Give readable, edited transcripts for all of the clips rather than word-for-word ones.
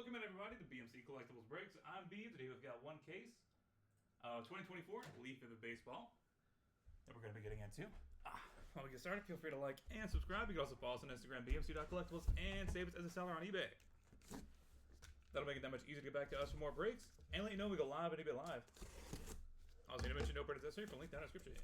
Welcome in, everybody, to BMC Collectibles Breaks. I'm B. Today we've got one case of 2024 Leaf Vivid Baseball that we're going to be getting into. While we get started, feel free to like and subscribe. You can also follow us on Instagram, bmc.collectibles, and save us as a seller on eBay. That'll make it that much easier to get back to us for more breaks and let you know we go live at eBay Live. Also, need to mention no purchase necessary for link down in the description.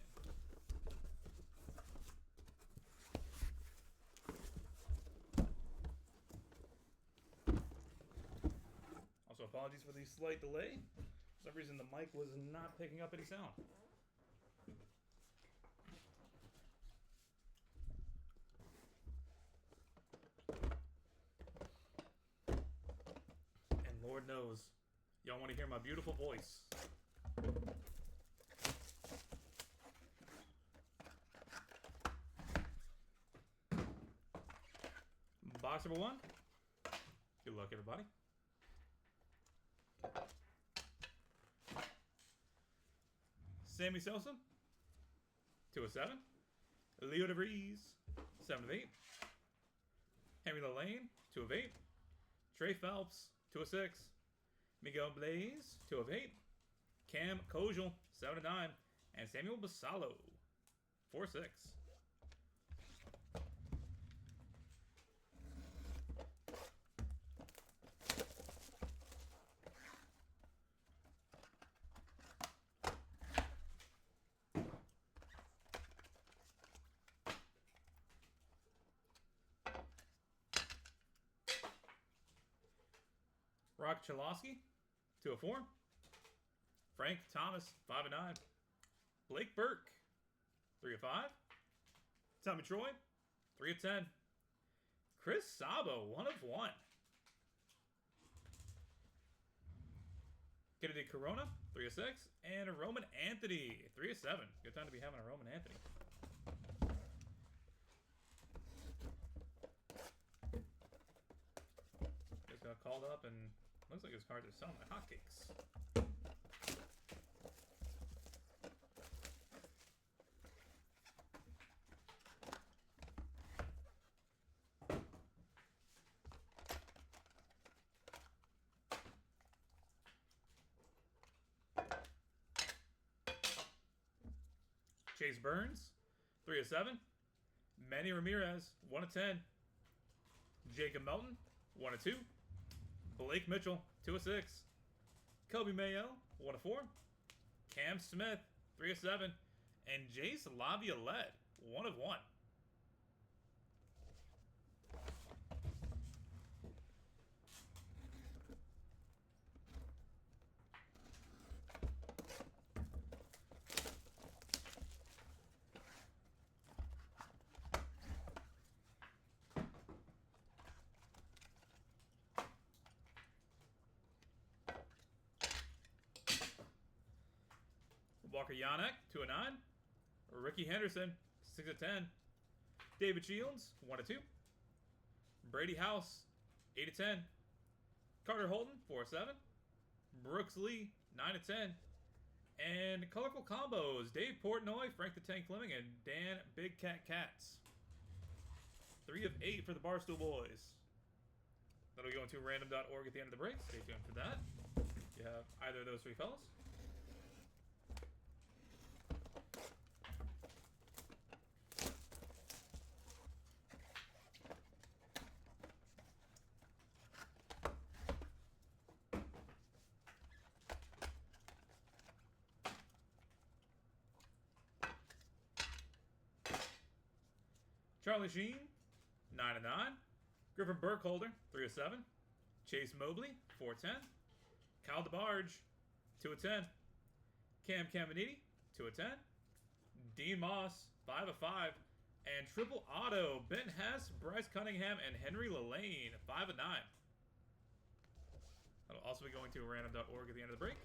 Also, apologies for the slight delay. For some reason, the mic was not picking up any sound. And Lord knows, y'all want to hear my beautiful voice. Box number one. Good luck, everybody. Sammy Sosa, 2/7. Leo DeVries, 7/8. Henry Lane, 2/8. Trey Phelps, 2/6. Miguel Blaze, 2/8. Cam Kojal, 7/9. And Samuel Basallo, 4/6. Rock Chalosky, 2/4. Frank Thomas, 5/9. Blake Burke, 3/5. Tommy Troy, 3/10. Chris Sabo, 1/1. Kennedy Corona, 3/6. And Roman Anthony, 3/7. Good time to be having a Roman Anthony. Just got called up and looks like his cards are selling like hotcakes. Chase Burns, 3/7. Manny Ramirez, 1/10. Jacob Melton, 1/2. Blake Mitchell, 2/6. Kobe Mayo, 1/4. Cam Smith, 3/7. And Jace Laviolette, 1/1. Walker Yanek, 2/9. Ricky Henderson, 6/10. David Shields, 1/2. Brady House, 8/10. Carter Holton, 4/7. Brooks Lee, 9/10. And colorful combos, Dave Portnoy, Frank the Tank Fleming, and Dan Big Cat Katz. 3/8 for the Barstool Boys. That'll go into random.org at the end of the break. Stay tuned for that. You have either of those three fellas. Charlie Sheen, 9/9. Griffin Burkholder, 3/7. Chase Mobley, 4/10. Kyle DeBarge, 2/10. Cam Caminiti, 2/10. Dean Moss, 5/5. And triple auto, Ben Hess, Bryce Cunningham, and Henry Lane, 5/9. That'll also be going to random.org at the end of the break.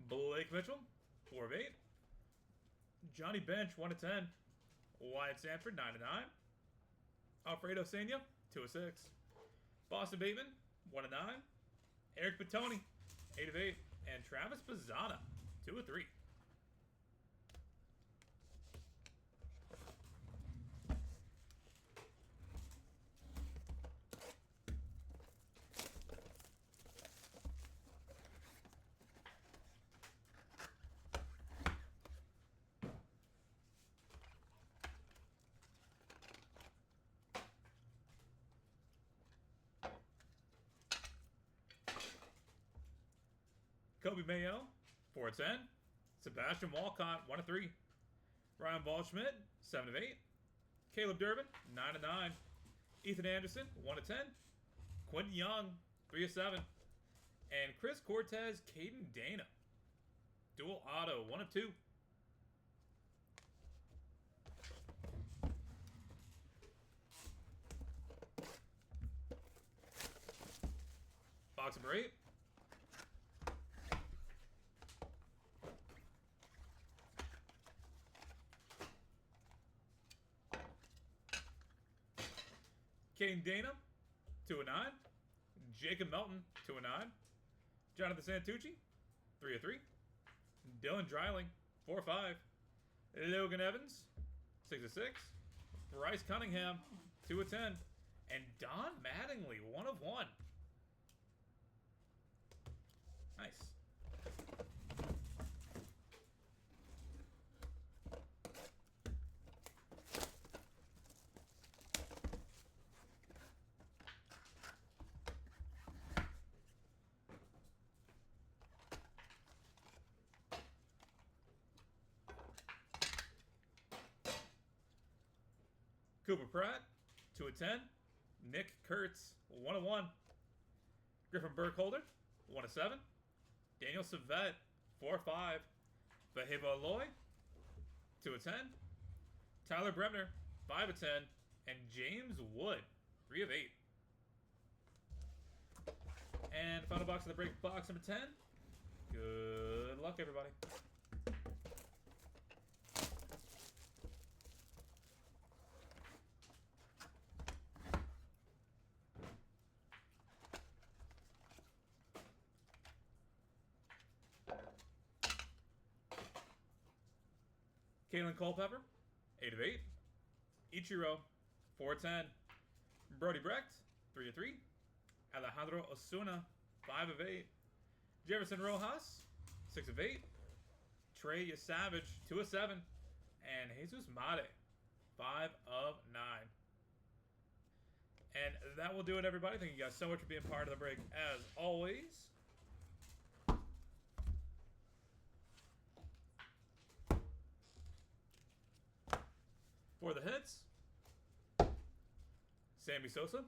Blake Mitchell, 4/8. Johnny Bench, 1/10. Wyatt Sanford, 9/9. Alfredo Senia, 2 of 6. Boston Bateman, 1 of 9. Eric Batoni, 8 of 8. And Travis Bazzana, 2 of 3. Kobe Mayo, 4 of 10. Sebastian Walcott, 1 of 3. Ryan Ballschmidt, 7 of 8. Caleb Durbin, 9 of 9. Ethan Anderson, 1 of 10. Quentin Young, 3 of 7. And Chris Cortez, Caden Dana. Dual auto, 1 of 2. Box number 8. Caden Dana, 2 of 9. Jacob Melton, 2 of 9. Jonathan Santucci, 3 of 3. Dylan Dreiling, 4 of 5. Logan Evans, 6 of 6. Bryce Cunningham, 2 of 10. And Don Mattingly, 1 of 1. Nice. Cooper Pratt, 2 of 10. Nick Kurtz, 1 of 1. Griffin Burkholder, 1 of 7. Daniel Savette, 4 of 5. Vaheba Aloy, 2 of 10. Tyler Bremner, 5 of 10. And James Wood, 3 of 8. And final box of the break, box number 10. Good luck, everybody. Kalen Culpepper, 8 of 8. Ichiro, 4 of 10. Brody Brecht, 3 of 3. Alejandro Osuna, 5 of 8. Jefferson Rojas, 6 of 8. Trey Savage, 2 of 7. And Jesus Mate, 5 of 9. And that will do it, everybody. Thank you guys so much for being part of the break, as always. For the hits, Sammy Sosa,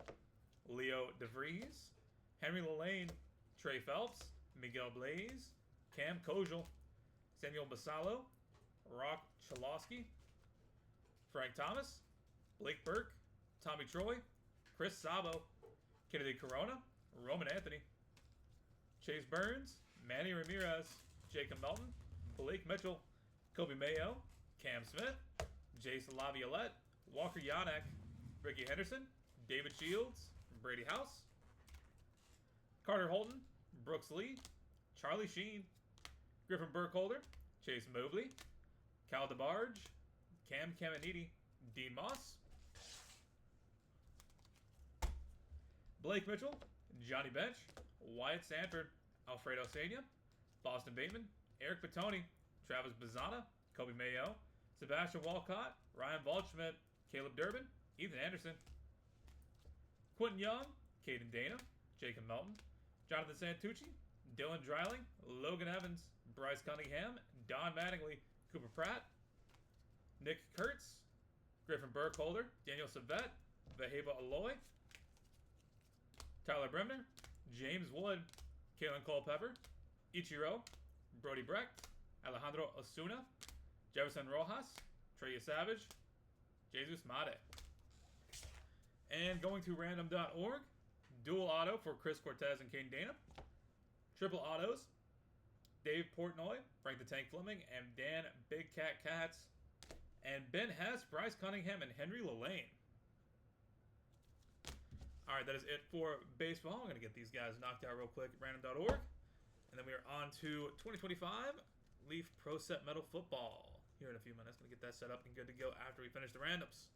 Leo DeVries, Henry Lillane, Trey Phelps, Miguel Blaze, Cam Kojal, Samuel Basallo, Rock Chalosky, Frank Thomas, Blake Burke, Tommy Troy, Chris Sabo, Kennedy Corona, Roman Anthony, Chase Burns, Manny Ramirez, Jacob Melton, Blake Mitchell, Kobe Mayo, Cam Smith, Jason Laviolette, Walker Yanek, Ricky Henderson, David Shields, Brady House, Carter Holton, Brooks Lee, Charlie Sheen, Griffin Burkholder, Chase Mobley, Cal DeBarge, Cam Caminiti, Dean Moss, Blake Mitchell, Johnny Bench, Wyatt Sanford, Alfredo Senia, Boston Bateman, Eric Batoni, Travis Bazzana, Kobe Mayo, Sebastian Walcott, Ryan Waldschmidt, Caleb Durbin, Ethan Anderson, Quentin Young, Caden Dana, Jacob Melton, Jonathan Santucci, Dylan Dreiling, Logan Evans, Bryce Cunningham, Don Mattingly, Cooper Pratt, Nick Kurtz, Griffin Burkholder, Daniel Savette, Vaheba Aloy, Tyler Bremner, James Wood, Kalen Culpepper, Ichiro, Brody Brecht, Alejandro Osuna, Jefferson Rojas, Trey Savage, Jesus Mate. And going to random.org, dual auto for Chris Cortez and Kane Dana. Triple autos, Dave Portnoy, Frank the Tank Fleming, and Dan Big Cat Katz. And Ben Hess, Bryce Cunningham, and Henry Lillane. All right, that is it for baseball. I'm going to get these guys knocked out real quick at random.org. And then we are on to 2025 Leaf Pro Set Metal Football here in a few minutes. Going to get that set up and good to go after we finish the randoms.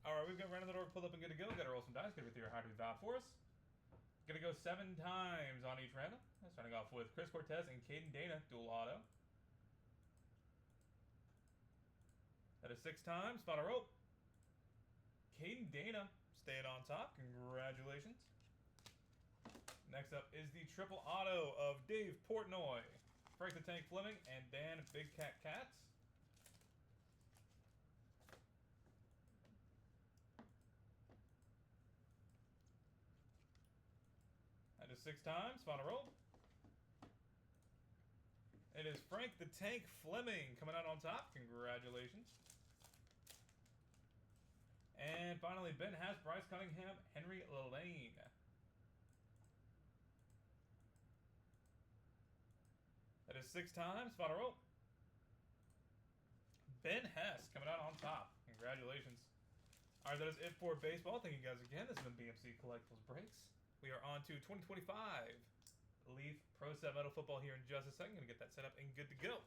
All right, we've got random.org pulled up and good to go. Got to roll some dice. Get with your how to be for us. Gonna go 7 times on each random. Starting off with Chris Cortez and Caden Dana, dual auto. That is 6 times. Final rope. Caden Dana staying on top. Congratulations. Next up is the triple auto of Dave Portnoy, Frank the Tank Fleming, and Dan Big Cat Katz. That is 6 times. Final roll. It is Frank the Tank Fleming coming out on top. Congratulations. And finally, Ben has Bryce Cunningham, Henry Lane. That is 6 times. Final roll. Ben Hess coming out on top. Congratulations. All right, that is it for baseball. Thank you guys again. This has been BMC Collectibles Breaks. We are on to 2025 Leaf Pro Set Metal Football here in just a second. Gonna get that set up and good to go.